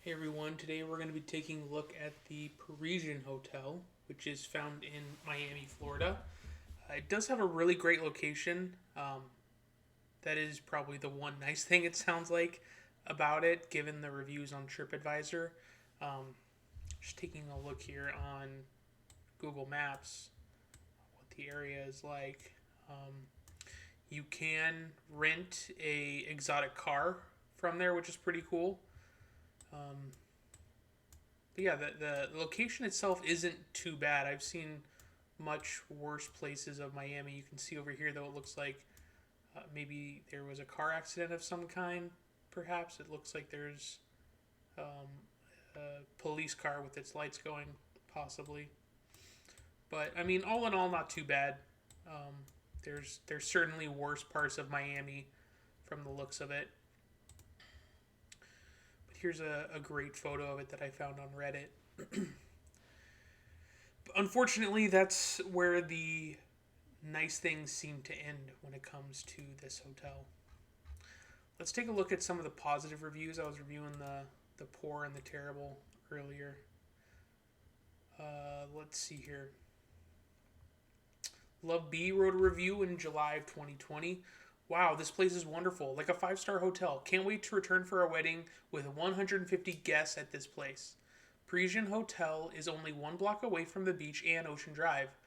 Hey everyone, today we're going to be taking a look at the Parisian Hotel, which is found in Miami, Florida. It does have a really great location. That is probably the one nice thing it sounds like about it, given the reviews on TripAdvisor. Um, just taking a look here on Google Maps, what the area is like. Um, you can rent a exotic car from there, which is pretty cool. Um, But yeah, the location itself isn't too bad. I've seen much worse places of Miami. You can see over here, though, it looks like maybe there was a car accident of some kind, perhaps. It looks like there's um, a police car with its lights going, possibly. But, I mean, all in all, not too bad. Um, there's certainly worse parts of Miami from the looks of it. But here's a great photo of it that I found on Reddit. Unfortunately, that's where the nice things seem to end when it comes to this hotel. Let's take a look at some of the positive reviews. I was reviewing the poor and the terrible earlier. Let's see here. Love B wrote a review in July of 2020. Wow, this place is wonderful. Like a 5-star hotel. Can't wait to return for our wedding with 150 guests at this place. Parisian Hotel is only 1 block away from the beach and Ocean Drive.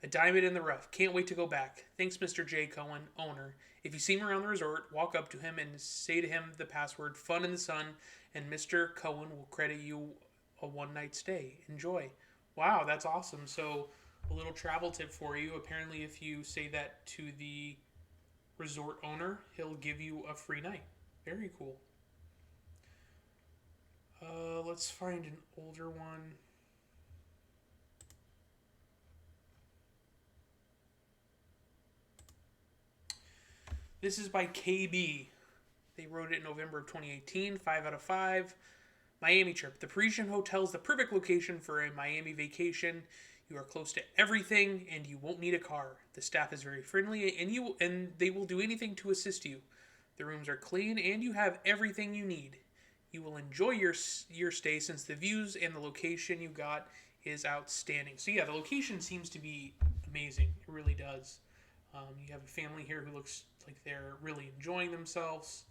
A diamond in the rough. Can't wait to go back. Thanks, Mr. J. Cohen, owner. If you see him around the resort, walk up to him and say to him the password "Fun in the Sun," and Mr. Cohen will credit you a one-night stay. Enjoy. Wow, that's awesome. So, a little travel tip for you. Apparently, if you say that to the resort owner, he'll give you a free night. Very cool. Let's find an older one. This is by KB. They wrote it in November of 2018. 5 out of 5. Miami trip. The Parisian Hotel is the perfect location for a Miami vacation. You are close to everything, and you won't need a car. The staff is very friendly, and they will do anything to assist you. The rooms are clean, and you have everything you need. You will enjoy your stay since the views and the location you got is outstanding. So yeah, the location seems to be amazing. It really does. You have a family here who looks like they're really enjoying themselves.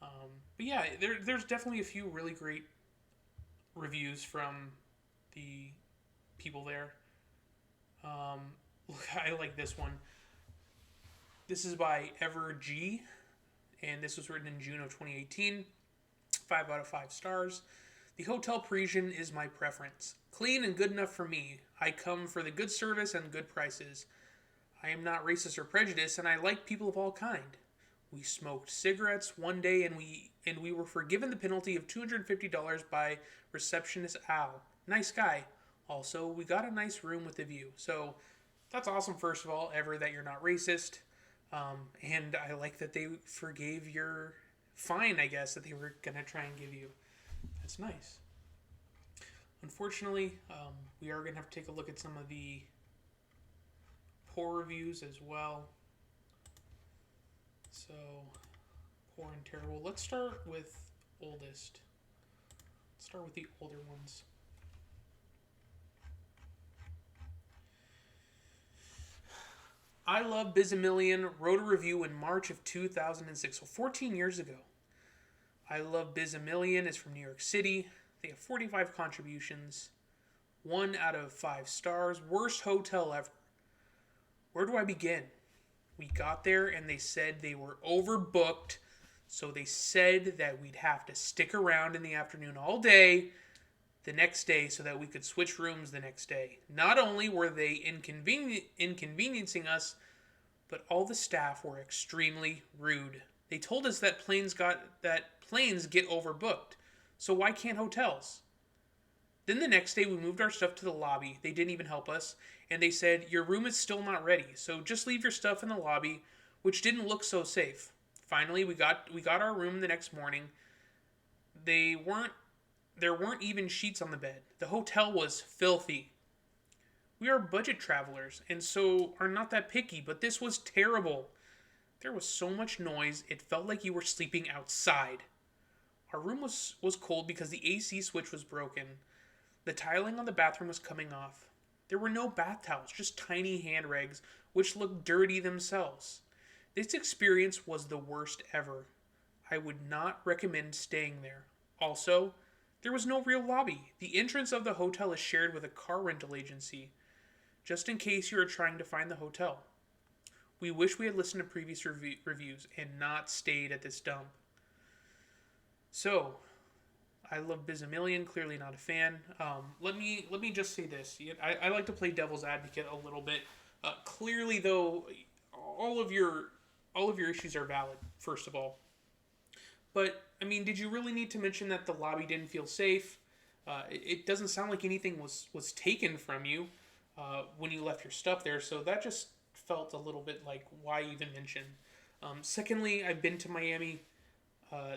But yeah, there's definitely a few really great reviews from the people there. Look, I like this one. This is by Ever G, and this was written in June of 2018. 5 out of 5 stars. The Hotel Parisian is my preference. Clean and good enough for me. I come for the good service and good prices. I am not racist or prejudiced, and I like people of all kind. We smoked cigarettes one day, and we were forgiven the penalty of $250 by receptionist Al. Nice guy. Also, we got a nice room with a view. So that's awesome. First of all, ever that you're not racist, and I like that they forgave your fine. I guess that they were gonna try and give you. That's nice. Unfortunately, we are gonna have to take a look at some of the poor reviews as well. So, poor and terrible. Let's start with oldest. Let's start with the older ones. I Love Bizamillion wrote a review in March of 2006, so 14 years ago. I Love Bizamillion is from New York City. They have 45 contributions. 1 out of 5 stars. Worst hotel ever. Where do I begin? We got there and they said they were overbooked. So they said that we'd have to stick around in the afternoon all day the next day so that we could switch rooms the next day. Not only were they inconveniencing us, but all the staff were extremely rude. They told us that planes get overbooked. So why can't hotels? Then the next day we moved our stuff to the lobby. They didn't even help us, and they said your room is still not ready, so just leave your stuff in the lobby, which didn't look so safe. Finally, we got our room the next morning. There weren't even sheets on the bed. The hotel was filthy. We are budget travelers, and so are not that picky, but this was terrible. There was so much noise, it felt like you were sleeping outside. Our room was cold because the AC switch was broken. The tiling on the bathroom was coming off. There were no bath towels, just tiny hand rags, which looked dirty themselves. This experience was the worst ever. I would not recommend staying there. Also, there was no real lobby. The entrance of the hotel is shared with a car rental agency, just in case you are trying to find the hotel. We wish we had listened to previous reviews and not stayed at this dump. So, I love Bizamillion. Clearly not a fan. Let me just say this. I like to play devil's advocate a little bit. Clearly, though, all of your issues are valid. First of all, but I mean, did you really need to mention that the lobby didn't feel safe? It doesn't sound like anything was taken from you when you left your stuff there. So that just felt a little bit like, why even mention? Secondly, I've been to Miami.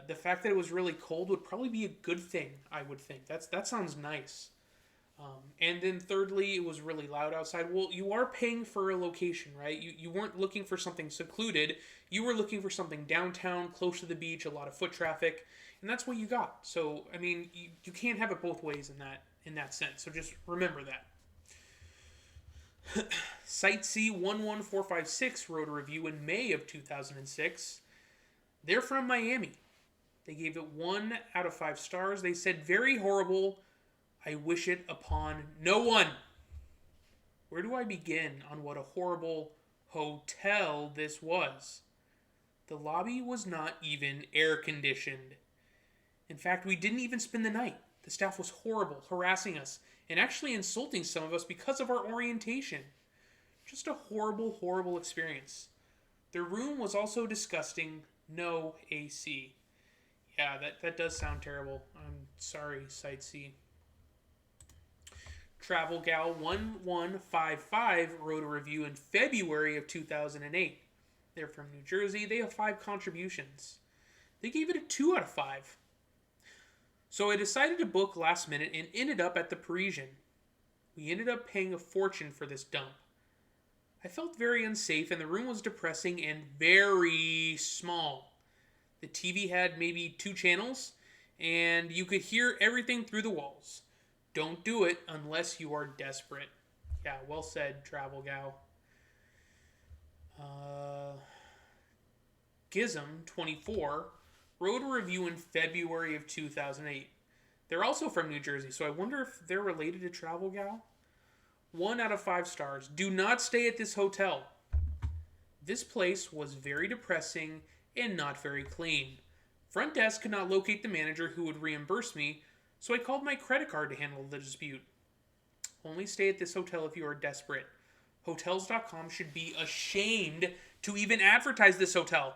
The fact that it was really cold would probably be a good thing, I would think. That sounds nice. And then thirdly, it was really loud outside. Well, you are paying for a location, right? You weren't looking for something secluded. You were looking for something downtown, close to the beach, a lot of foot traffic, and that's what you got. So, I mean, you can't have it both ways in that sense. So just remember that. Sightsee11456 wrote a review in May of 2006. They're from Miami. They gave it 1 out of 5 stars. They said, very horrible. I wish it upon no one. Where do I begin on what a horrible hotel this was? The lobby was not even air conditioned. In fact, we didn't even spend the night. The staff was horrible, harassing us, and actually insulting some of us because of our orientation. Just a horrible, horrible experience. The room was also disgusting. No AC. Yeah, that does sound terrible. I'm sorry, Sightsee. Travel Gal 1155 wrote a review in February of 2008. They're from New Jersey. They have 5 contributions. They gave it a 2 out of 5. So I decided to book last minute and ended up at the Parisian. We ended up paying a fortune for this dump. I felt very unsafe and the room was depressing and very small. The TV had maybe 2 channels and you could hear everything through the walls. Don't do it unless you are desperate. Yeah, well said, Travel Gal. Gizm24 wrote a review in February of 2008. They're also from New Jersey, so I wonder if they're related to Travel Gal. 1 out of 5 stars. Do not stay at this hotel. This place was very depressing and not very clean. Front desk could not locate the manager who would reimburse me, so I called my credit card to handle the dispute. Only stay at this hotel if you are desperate. Hotels.com should be ashamed to even advertise this hotel.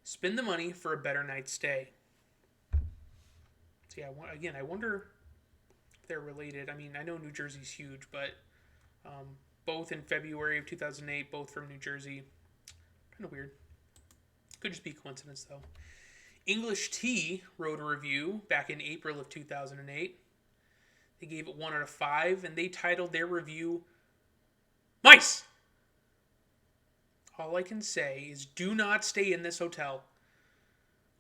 Spend the money for a better night's stay. So yeah, again, I wonder if they're related. I mean, I know New Jersey's huge, but both in February of 2008, both from New Jersey. Kind of weird. Could just be coincidence, though. English Tea wrote a review back in April of 2008. They gave it 1 out of 5, and they titled their review, Mice! All I can say is do not stay in this hotel.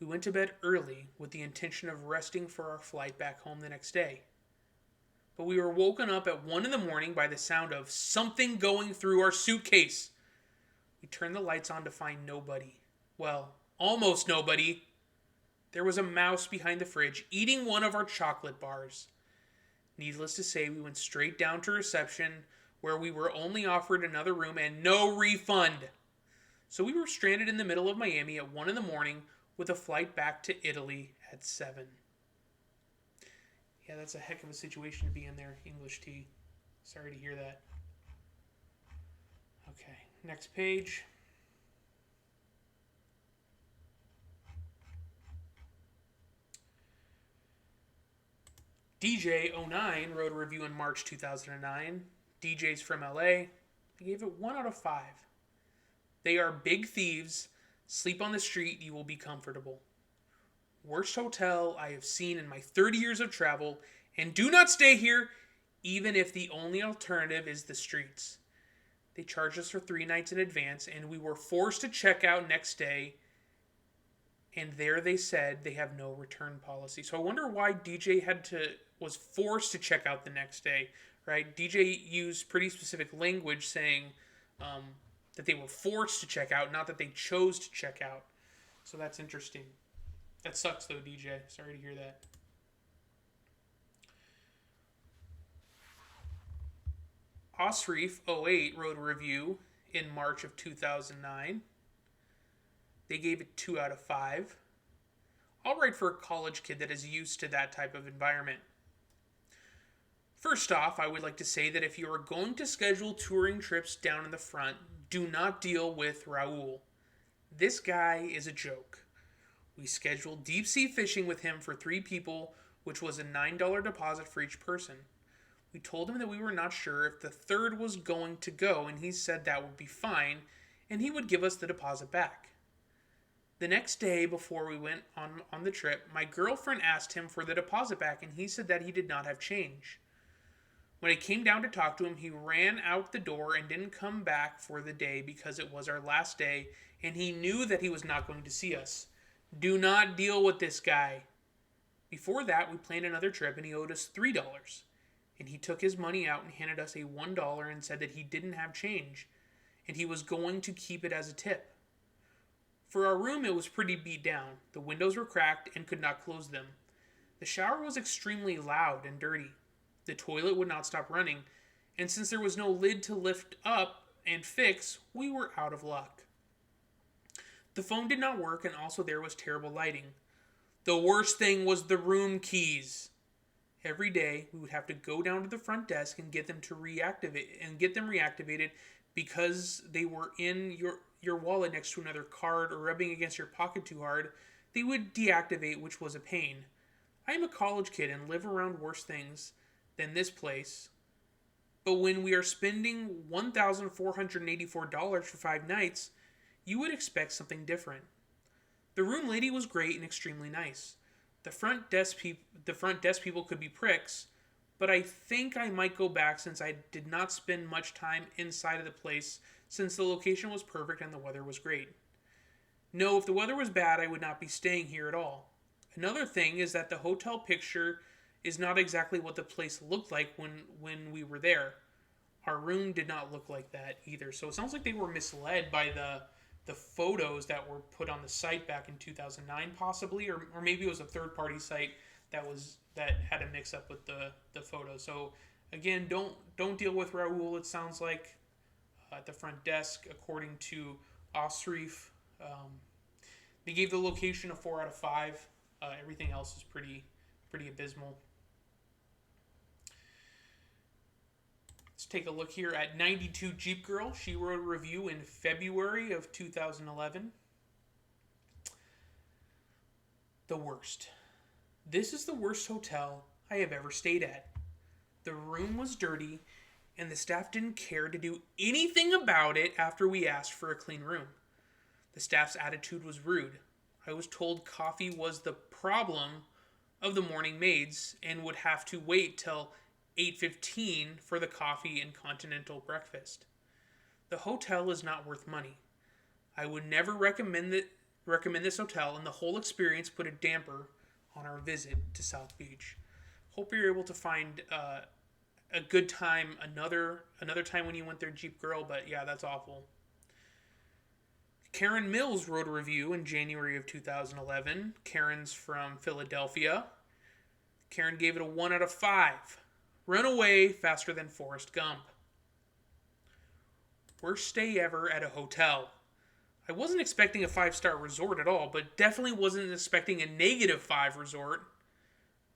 We went to bed early with the intention of resting for our flight back home the next day. But we were woken up at 1 in the morning by the sound of something going through our suitcase. We turned the lights on to find nobody. Well, almost nobody. There was a mouse behind the fridge eating one of our chocolate bars. Needless to say, we went straight down to reception where we were only offered another room and no refund. So we were stranded in the middle of Miami at 1 in the morning with a flight back to Italy at 7. Yeah, that's a heck of a situation to be in there, English Tea. Sorry to hear that. Okay, next page. DJ09 wrote a review in March 2009. DJ's from LA. They gave it 1 out of 5. They are big thieves. Sleep on the street, you will be comfortable. Worst hotel I have seen in my 30 years of travel, and do not stay here, even if the only alternative is the streets. They charged us for 3 nights in advance, and we were forced to check out next day. And there they said they have no return policy. So I wonder why DJ was forced to check out the next day, right? DJ used pretty specific language saying um, that they were forced to check out, not that they chose to check out. So that's interesting. That sucks though, DJ. Sorry to hear that. Osreef08 wrote a review in March of 2009. They gave it 2 out of 5. All right for a college kid that is used to that type of environment. First off, I would like to say that if you are going to schedule touring trips down in the front, do not deal with Raul. This guy is a joke. We scheduled deep sea fishing with him for 3 people, which was a $9 deposit for each person. We told him that we were not sure if the third was going to go, and he said that would be fine, and he would give us the deposit back. The next day, before we went on the trip, my girlfriend asked him for the deposit back, and he said that he did not have change. When I came down to talk to him, he ran out the door and didn't come back for the day because it was our last day, and he knew that he was not going to see us. Do not deal with this guy. Before that, we planned another trip, and he owed us $3. And he took his money out and handed us a $1 and said that he didn't have change, and he was going to keep it as a tip. For our room, it was pretty beat down. The windows were cracked and could not close them. The shower was extremely loud and dirty. The toilet would not stop running, and since there was no lid to lift up and fix, we were out of luck. The phone did not work, and also there was terrible lighting. The worst thing was the room keys. Every day, we would have to go down to the front desk and get them reactivated because they were in your wallet next to another card or rubbing against your pocket too hard. They would deactivate, which was a pain. I am a college kid and live around worse things than this place. But when we are spending $1,484 for 5 nights, you would expect something different. The room lady was great and extremely nice. The front desk people could be pricks, but I think I might go back since I did not spend much time inside of the place since the location was perfect and the weather was great. No, if the weather was bad, I would not be staying here at all. Another thing is that the hotel picture is not exactly what the place looked like when we were there. Our room did not look like that either. So it sounds like they were misled by the photos that were put on the site back in 2009 possibly, or maybe it was a third-party site that had a mix-up with the photos. So again, don't deal with Raul. It sounds like at the front desk, according to Osreef, they gave the location a 4 out of 5. Everything else is pretty abysmal. Let's take a look here at 92 Jeep Girl. She wrote a review in February of 2011. The worst. This is the worst hotel I have ever stayed at. The room was dirty, and the staff didn't care to do anything about it after we asked for a clean room. The staff's attitude was rude. I was told coffee was the problem of the morning maids and would have to wait till 8:15 for the coffee and continental breakfast. The hotel is not worth money. I would never recommend this hotel, and the whole experience put a damper on our visit to South Beach. Hope you're able to find a good time another time when you went there, Jeep Girl, but yeah, that's awful. Karen Mills wrote a review in January of 2011. Karen's from Philadelphia. Karen gave it a 1 out of 5. Run away faster than Forrest Gump. Worst stay ever at a hotel. I wasn't expecting a 5-star resort at all, but definitely wasn't expecting a -5 resort.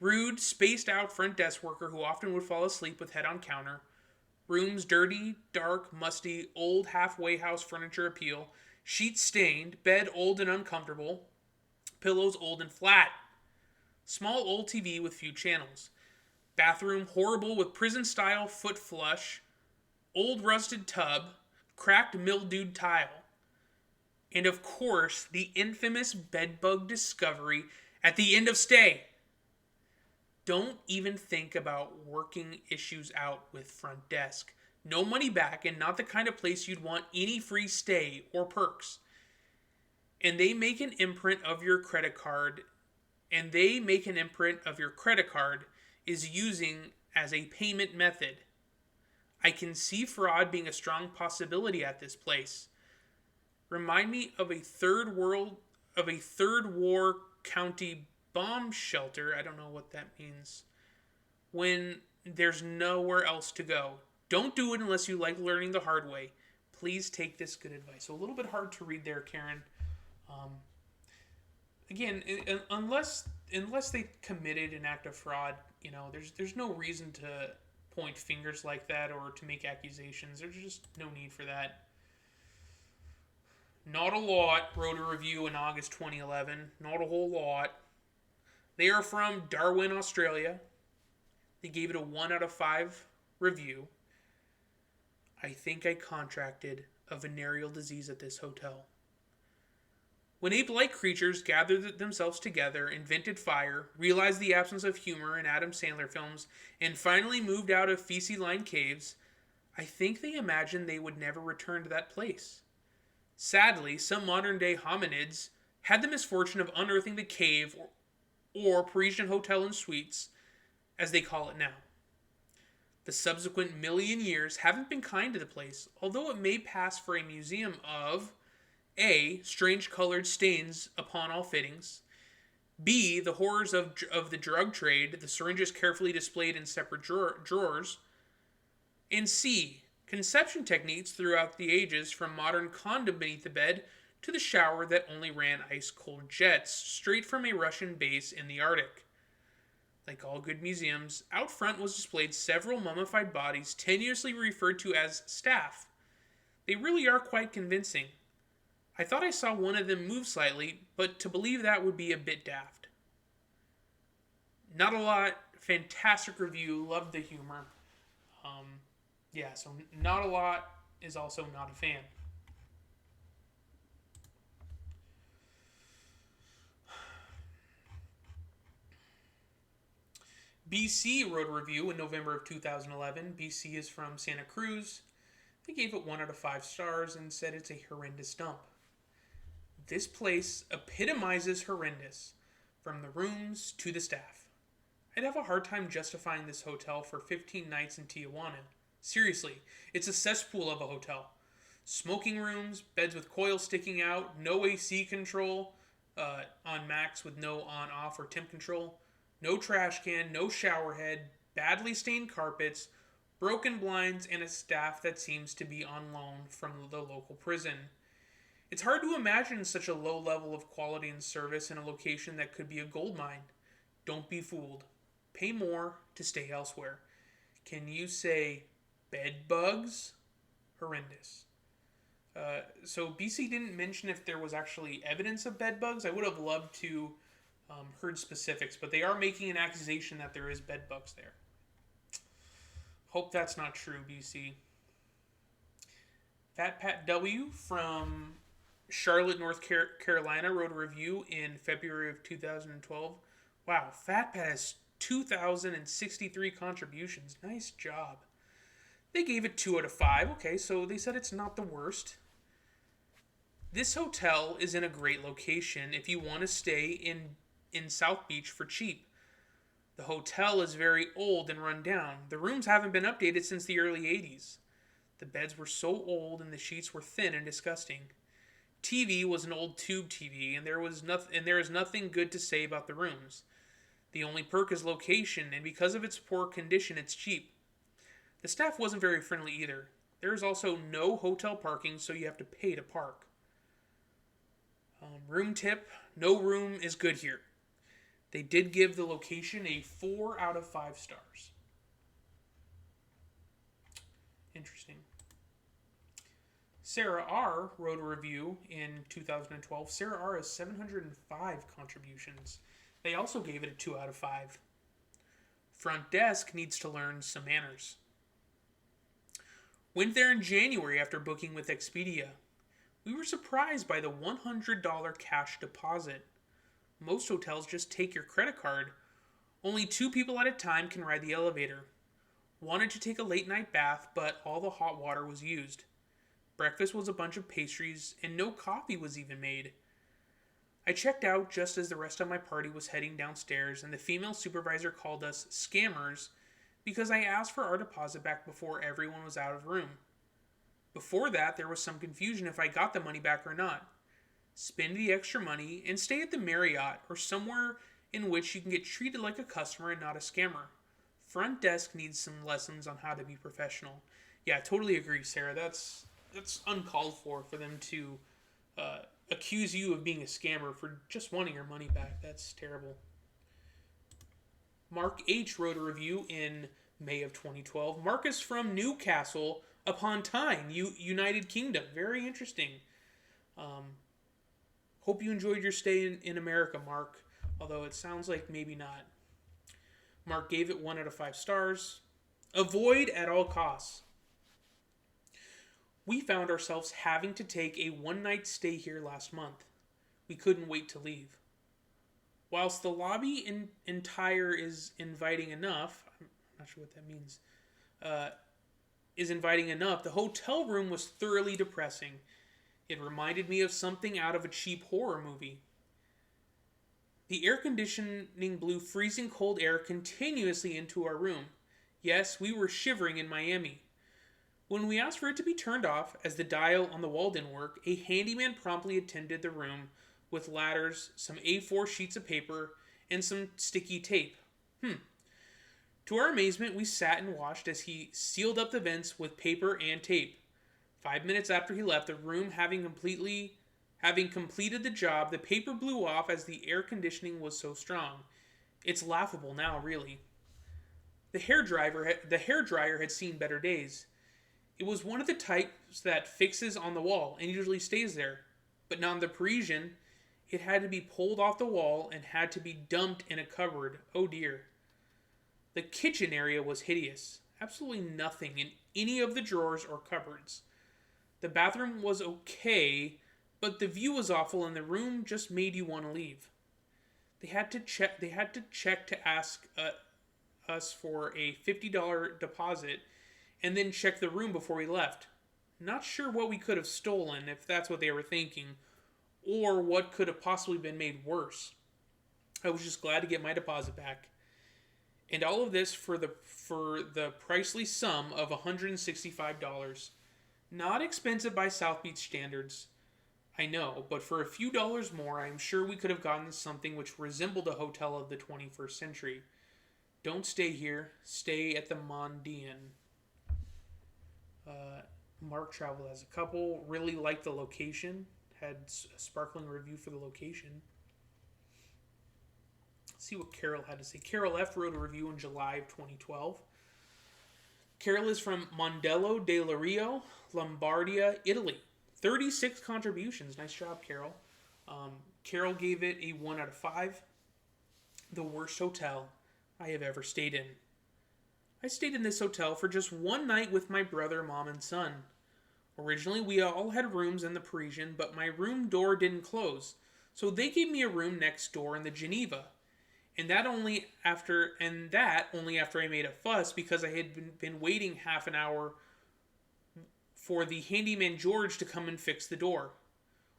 Rude, spaced out front desk worker who often would fall asleep with head on counter. Rooms dirty, dark, musty, old halfway house furniture appeal. Sheets stained, bed old and uncomfortable. Pillows old and flat. Small old TV with few channels. Bathroom horrible with prison-style foot flush, old rusted tub, cracked mildewed tile. And of course, the infamous bedbug discovery at the end of stay. Don't even think about working issues out with front desk. No money back and not the kind of place you'd want any free stay or perks. and they make an imprint of your credit card, and they make an imprint of your credit card is using as a payment method. I can see fraud being a strong possibility at this place. Remind me of a third war county bomb shelter. I don't know what that means. When there's nowhere else to go. Don't do it unless you like learning the hard way. Please take this good advice. So a little bit hard to read there, Karen. Again, unless they committed an act of fraud, there's no reason to point fingers like that or to make accusations. There's just no need for that. Not a lot wrote a review in August 2011. Not a whole lot. They are from Darwin, Australia. They gave it a 1 out of 5 review. I think I contracted a venereal disease at this hotel. When ape-like creatures gathered themselves together, invented fire, realized the absence of humor in Adam Sandler films, and finally moved out of feces-lined caves, I think they imagined they would never return to that place. Sadly, some modern-day hominids had the misfortune of unearthing the cave or Parisian Hotel and Suites, as they call it now. The subsequent million years haven't been kind to the place, although it may pass for a museum of A. Strange colored stains upon all fittings, B. The horrors of the drug trade, the syringes carefully displayed in separate drawers, and C. Conception techniques throughout the ages, from modern condom beneath the bed to the shower that only ran ice-cold jets straight from a Russian base in the Arctic. Like all good museums, out front was displayed several mummified bodies tenuously referred to as staff. They really are quite convincing. I thought I saw one of them move slightly, but to believe that would be a bit daft. Not a lot. Fantastic review. Loved the humor. So not a lot is also not a fan. BC wrote a review in November of 2011. BC is from Santa Cruz. They gave it 1 out of 5 stars and said it's a horrendous dump. This place epitomizes horrendous, from the rooms to the staff. I'd have a hard time justifying this hotel for 15 nights in Tijuana. Seriously, it's a cesspool of a hotel. Smoking rooms, beds with coils sticking out, no AC control on max with no on-off or temp control, no trash can, no shower head, badly stained carpets, broken blinds, and a staff that seems to be on loan from the local prison. It's hard to imagine such a low level of quality and service in a location that could be a gold mine. Don't be fooled. Pay more to stay elsewhere. Can you say bed bugs? Horrendous. So BC didn't mention if there was actually evidence of bed bugs. I would have loved to heard specifics, but they are making an accusation that there is bed bugs there. Hope that's not true, BC. Fat Pat W from Charlotte, North Carolina wrote a review in February of 2012. Wow, Fat Pat has 2,063 contributions. Nice job. They gave it 2 out of 5. Okay, so they said it's not the worst. This hotel is in a great location if you want to stay in South Beach for cheap. The hotel is very old and run down. The rooms haven't been updated since the early 80s. The beds were so old and the sheets were thin and disgusting. TV was an old tube TV, and there is nothing good to say about the rooms. The only perk is location, and because of its poor condition, it's cheap. The staff wasn't very friendly either. There is also no hotel parking, so you have to pay to park. Room tip: no room is good here. They did give the location a 4 out of 5 stars. Interesting. Sarah R. wrote a review in 2012. Sarah R. has 705 contributions. They also gave it a 2 out of 5. Front desk needs to learn some manners. Went there in January after booking with Expedia. We were surprised by the $100 cash deposit. Most hotels just take your credit card. Only 2 people at a time can ride the elevator. Wanted to take a late night bath, but all the hot water was used. Breakfast was a bunch of pastries, and no coffee was even made. I checked out just as the rest of my party was heading downstairs, and the female supervisor called us scammers because I asked for our deposit back before everyone was out of room. Before that, there was some confusion if I got the money back or not. Spend the extra money and stay at the Marriott or somewhere in which you can get treated like a customer and not a scammer. Front desk needs some lessons on how to be professional. Yeah, I totally agree, Sarah. That's uncalled for them to accuse you of being a scammer for just wanting your money back. That's terrible. Mark H. wrote a review in May of 2012. Mark is from Newcastle upon Tyne, United Kingdom. Very interesting. Hope you enjoyed your stay in America, Mark. Although it sounds like maybe not. Mark gave it 1 out of 5 stars. Avoid at all costs. We found ourselves having to take a one-night stay here last month. We couldn't wait to leave. Whilst the lobby entire is inviting enough, I'm not sure what that means, is inviting enough, the hotel room was thoroughly depressing. It reminded me of something out of a cheap horror movie. The air conditioning blew freezing cold air continuously into our room. Yes, we were shivering in Miami. When we asked for it to be turned off, as the dial on the wall didn't work, a handyman promptly attended the room with ladders, some A4 sheets of paper, and some sticky tape. To our amazement, we sat and watched as he sealed up the vents with paper and tape. 5 minutes after he left the room, having completed the job, the paper blew off as the air conditioning was so strong. It's laughable now, really. The hairdryer had seen better days. It was one of the types that fixes on the wall and usually stays there. But not in the Parisian. It had to be pulled off the wall and had to be dumped in a cupboard. Oh dear. The kitchen area was hideous. Absolutely nothing in any of the drawers or cupboards. The bathroom was okay, but the view was awful and the room just made you want to leave. They had to check to ask us for a $50 deposit and then check the room before we left. Not sure what we could have stolen, if that's what they were thinking, or what could have possibly been made worse. I was just glad to get my deposit back. And all of this for the pricely sum of $165. Not expensive by South Beach standards, I know, but for a few dollars more, I am sure we could have gotten something which resembled a hotel of the 21st century. Don't stay here. Stay at the Mondian. Mark traveled as a couple. Really liked the location. Had a sparkling review for the location. Let's see what Carol had to say. Carol F. wrote a review in July of 2012. Carol is from Mondello del Rio, Lombardia, Italy. 36 contributions. Nice job, Carol. Carol gave it a 1 out of 5. The worst hotel I have ever stayed in. I stayed in this hotel for just one night with my brother, mom, and son. Originally, we all had rooms in the Parisian, but my room door didn't close, so they gave me a room next door in the Geneva. And that only after I made a fuss because I had been waiting half an hour for the handyman George to come and fix the door.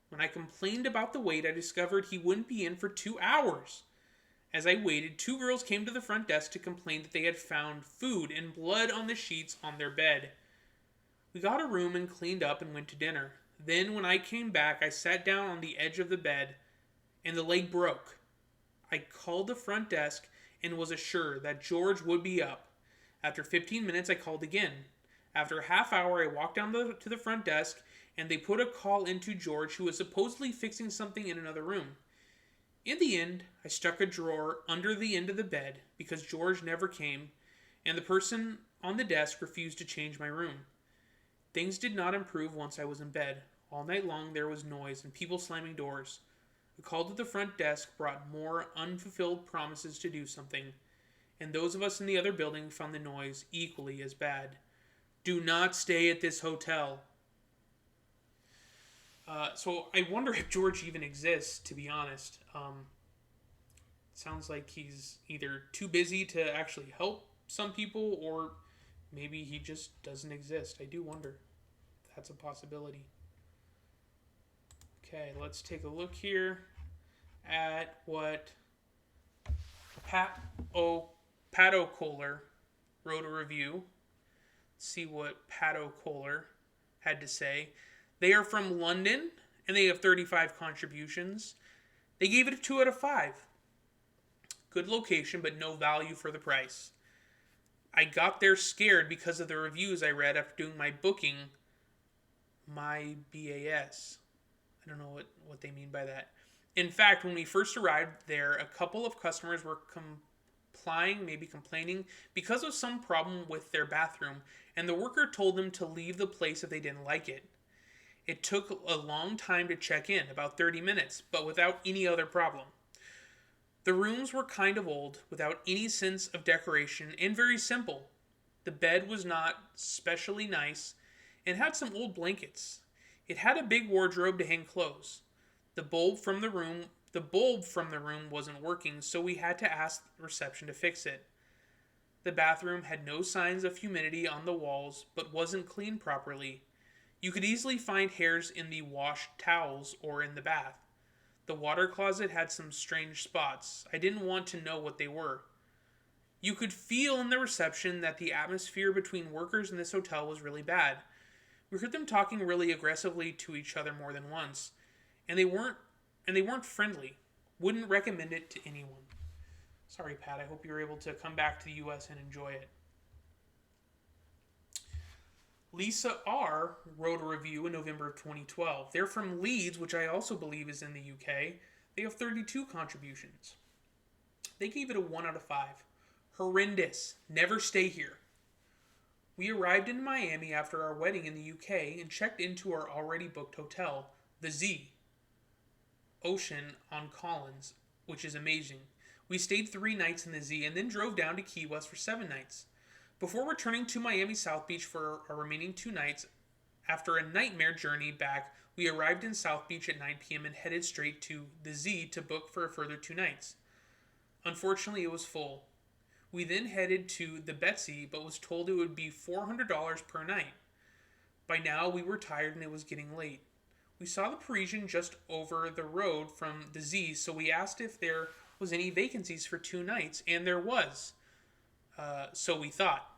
When I complained about the wait, I discovered he wouldn't be in for 2 hours. As I waited, 2 girls came to the front desk to complain that they had found food and blood on the sheets on their bed. We got a room and cleaned up and went to dinner. Then, when I came back, I sat down on the edge of the bed, and the leg broke. I called the front desk and was assured that George would be up. After 15 minutes, I called again. After a half hour, I walked down to the front desk, and they put a call into George, who was supposedly fixing something in another room. In the end, I stuck a drawer under the end of the bed because George never came, and the person on the desk refused to change my room. Things did not improve once I was in bed. All night long there was noise and people slamming doors. A call to the front desk brought more unfulfilled promises to do something, and those of us in the other building found the noise equally as bad. Do not stay at this hotel. So I wonder if George even exists, to be honest. Sounds like he's either too busy to actually help some people, or maybe he just doesn't exist. I do wonder if that's a possibility. Okay, let's take a look here. at what Pato Kohler wrote a review. See what Pato Kohler had to say. They are from London and they have 35 contributions. They gave it a 2 out of 5. Good location, but no value for the price. I got there scared because of the reviews I read after doing my booking, my BAS. I don't know what they mean by that. In fact, when we first arrived there, a couple of customers were complaining, because of some problem with their bathroom, and the worker told them to leave the place if they didn't like it. It took a long time to check in, about 30 minutes, but without any other problem. The rooms were kind of old, without any sense of decoration, and very simple. The bed was not specially nice, and had some old blankets. It had a big wardrobe to hang clothes. The bulb from the room wasn't working, so we had to ask the reception to fix it. The bathroom had no signs of humidity on the walls, but wasn't cleaned properly. You could easily find hairs in the washed towels or in the bath. The water closet had some strange spots. I didn't want to know what they were. You could feel in the reception that the atmosphere between workers in this hotel was really bad. We heard them talking really aggressively to each other more than once, and they weren't friendly. Wouldn't recommend it to anyone. Sorry, Pat. I hope you're able to come back to the US and enjoy it. Lisa R. wrote a review in November of 2012. They're from Leeds, which I also believe is in the UK. They have 32 contributions. They gave it a 1 out of 5. Horrendous. Never stay here. We arrived in Miami after our wedding in the UK and checked into our already booked hotel, the Z Ocean on Collins, which is amazing. We stayed 3 nights in the Z and then drove down to Key West for 7 nights. Before returning to Miami South Beach for our remaining 2 nights, after a nightmare journey back, we arrived in South Beach at 9 p.m. and headed straight to the Z to book for a further 2 nights. Unfortunately, it was full. We then headed to the Betsy, but was told it would be $400 per night. By now, we were tired and it was getting late. We saw the Parisian just over the road from the Z, so we asked if there was any vacancies for 2 nights, and there was. So we thought.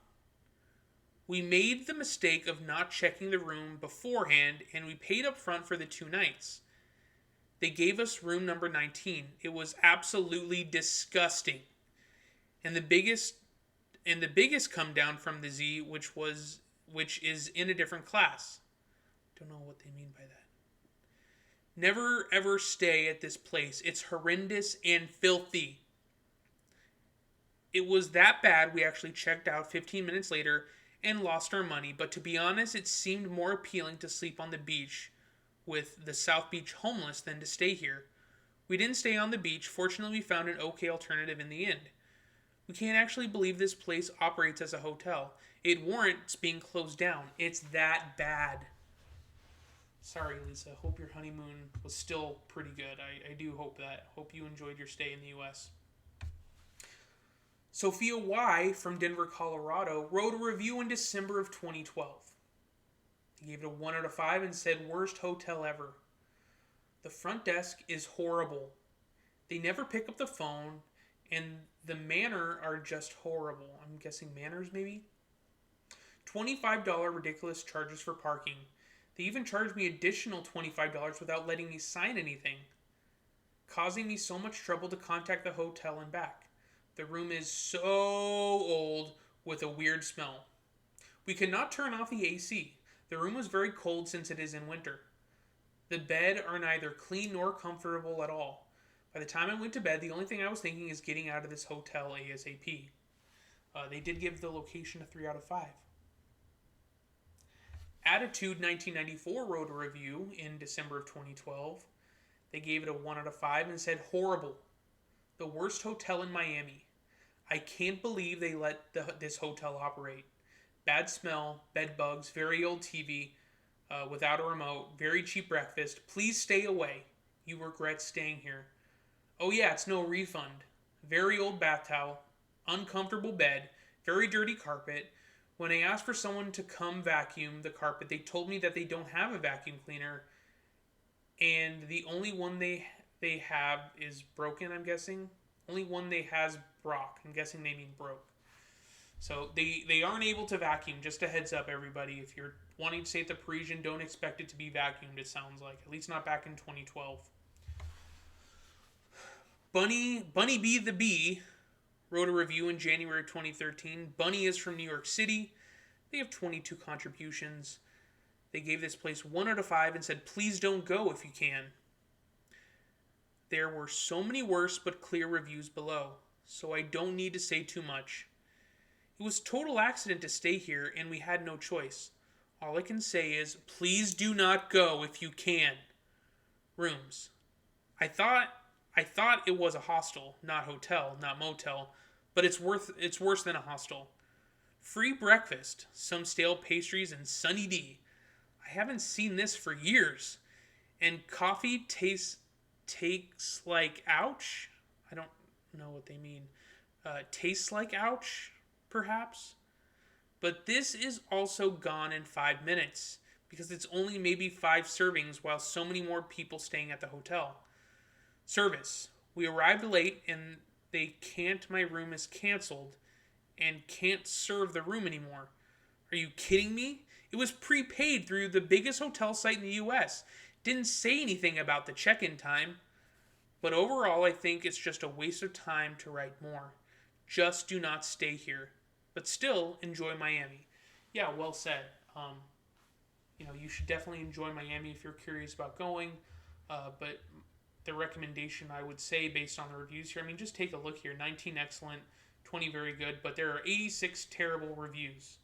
We made the mistake of not checking the room beforehand, and we paid up front for the 2 nights. They gave us room number 19. It was absolutely disgusting. And the biggest come down from the Z, which is in a different class. Don't know what they mean by that. Never ever stay at this place. It's horrendous and filthy. It was that bad we actually checked out 15 minutes later and lost our money, but to be honest, it seemed more appealing to sleep on the beach with the South Beach homeless than to stay here. We didn't stay on the beach. Fortunately, we found an okay alternative in the end. We can't actually believe this place operates as a hotel. It warrants being closed down. It's that bad. Sorry, Lisa. Hope your honeymoon was still pretty good. I do hope that. Hope you enjoyed your stay in the U.S. Sophia Y. from Denver, Colorado, wrote a review in December of 2012. They gave it a 1 out of 5 and said, worst hotel ever. The front desk is horrible. They never pick up the phone, and the manner are just horrible. I'm guessing manners, maybe? $25 ridiculous charges for parking. They even charged me additional $25 without letting me sign anything, causing me so much trouble to contact the hotel and back. The room is so old with a weird smell. We could not turn off the AC. The room was very cold since it is in winter. The bed are neither clean nor comfortable at all. By the time I went to bed, the only thing I was thinking is getting out of this hotel ASAP. They did give the location a 3 out of 5. Attitude 1994 wrote a review in December of 2012. They gave it a 1 out of 5 and said, horrible. The worst hotel in Miami. I can't believe they let this hotel operate. Bad smell, bed bugs, very old TV, without a remote, very cheap breakfast. Please stay away. You regret staying here. Oh yeah, it's no refund. Very old bath towel, uncomfortable bed, very dirty carpet. When I asked for someone to come vacuum the carpet, they told me that they don't have a vacuum cleaner, and the only one they they have is broken, I'm guessing. Only one they has broke. I'm guessing they mean broke. So they aren't able to vacuum. Just a heads up, everybody. If you're wanting to stay at the Parisian, don't expect it to be vacuumed, it sounds like. At least not back in 2012. Bunny B the Bee wrote a review in January 2013. Bunny is from New York City. They have 22 contributions. They gave this place 1 out of 5 and said, please don't go if you can. There were so many worse but clear reviews below, so I don't need to say too much. It was total accident to stay here, and we had no choice. All I can say is, please do not go if you can. Rooms. I thought it was a hostel, not hotel, not motel, but it's worse than a hostel. Free breakfast, some stale pastries, and Sunny D. I haven't seen this for years. And coffee tastes like ouch. I don't know what they mean. Tastes like ouch, perhaps. But this is also gone in 5 minutes because it's only maybe 5 servings while so many more people staying at the hotel. Service. We arrived late and my room is canceled and can't serve the room anymore. Are you kidding me? It was prepaid through the biggest hotel site in the US. Didn't say anything about the check-in time. But overall, I think it's just a waste of time to write more. Just do not stay here. But still, enjoy Miami. Yeah, well said. You should definitely enjoy Miami if you're curious about going. But the recommendation I would say based on the reviews here, just take a look here. 19 excellent, 20 very good, but there are 86 terrible reviews.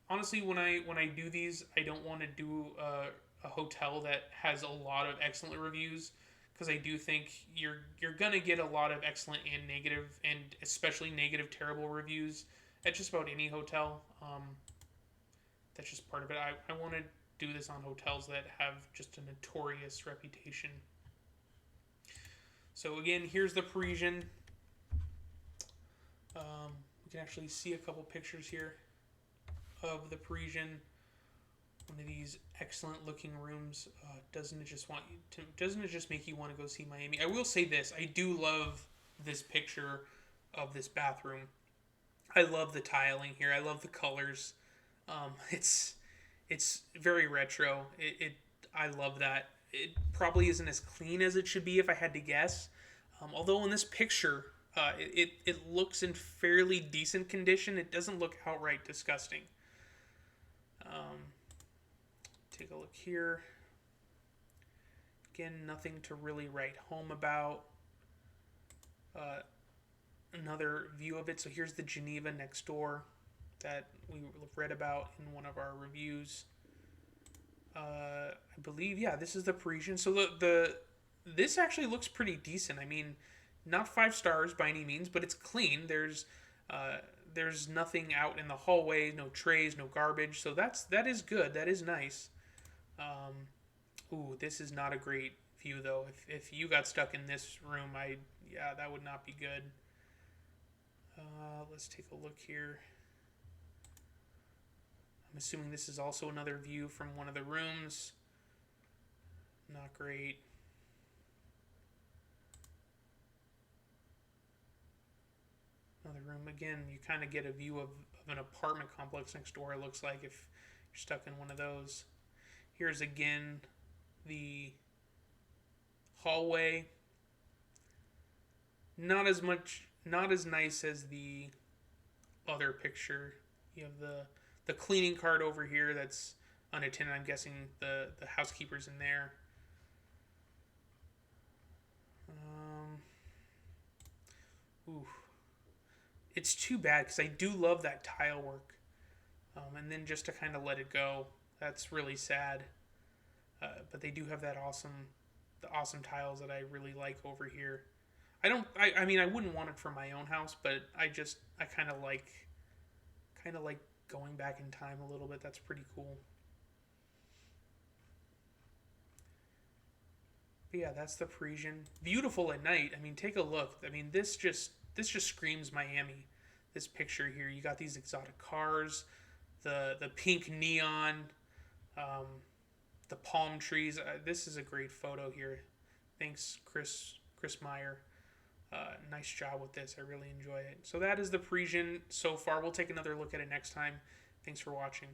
Honestly, when I do these, I don't want to do a hotel that has a lot of excellent reviews, because I do think you're gonna get a lot of excellent and negative, and especially negative, terrible reviews at just about any hotel. That's just part of it. I want to do this on hotels that have just a notorious reputation. So again, here's the Parisian. We can actually see a couple pictures here of the Parisian. One of these excellent looking rooms. Doesn't it just make you want to go see Miami? I will say this, I do love this picture of this bathroom. I love the tiling here. I love the colors. It's very retro. I love that. It probably isn't as clean as it should be if I had to guess. Although in this picture, it looks in fairly decent condition. It doesn't look outright disgusting. Take a look here. Again, nothing to really write home about. Another view of it. So here's the Geneva next door that we read about in one of our reviews. I believe, yeah, this is the Parisian. So this actually looks pretty decent. Not 5 stars by any means, but it's clean. There's nothing out in the hallway, no trays, no garbage. So that is good. That is nice. This is not a great view though. If you got stuck in this room, that would not be good. Let's take a look here. I'm assuming this is also another view from one of the rooms. Not great. Another room. Again, you kind of get a view of an apartment complex next door, it looks like, if you're stuck in one of those. Here's again the hallway. Not as nice as the other picture. You have the cleaning cart over here that's unattended. I'm guessing the housekeeper's in there. It's too bad because I do love that tile work. And then just to kind of let it go, that's really sad. But they do have the awesome tiles that I really like over here. I wouldn't want it for my own house, but I kind of like going back in time a little bit. That's pretty cool. But yeah, that's the Parisian. Beautiful at night. Take a look. This just screams Miami. This picture here, you got these exotic cars, the pink neon, the palm trees. This is a great photo here. Thanks, Chris Meyer. Nice job with this. I really enjoy it. So that is the Parisian so far. We'll take another look at it next time. Thanks for watching.